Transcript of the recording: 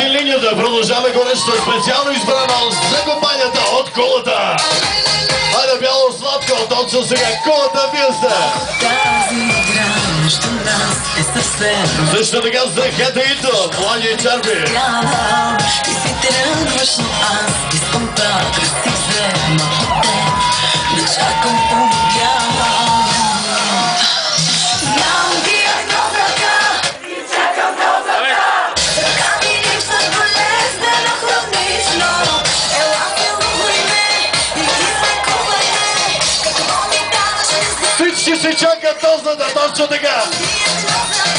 си линията. Продължаваме горещо специално избрано за компанията от Кулата. Хайде, бяло сладко, точно сега Кулата, вие сте. Тази игра между нас е съвсем Също така за Хетаито, Млади и Черби. разгряна и си тръгваш, но аз искам да си взема от теб, да чакам умряна. Нямам ти едно в ръка и чакам до врата. Ръка ми липсва болезнено хронично. Ела целувай ме и излекувай ме. Какво ми даваш, не знам. Всички се чакат дозата, точно така. Ти едно в ръка.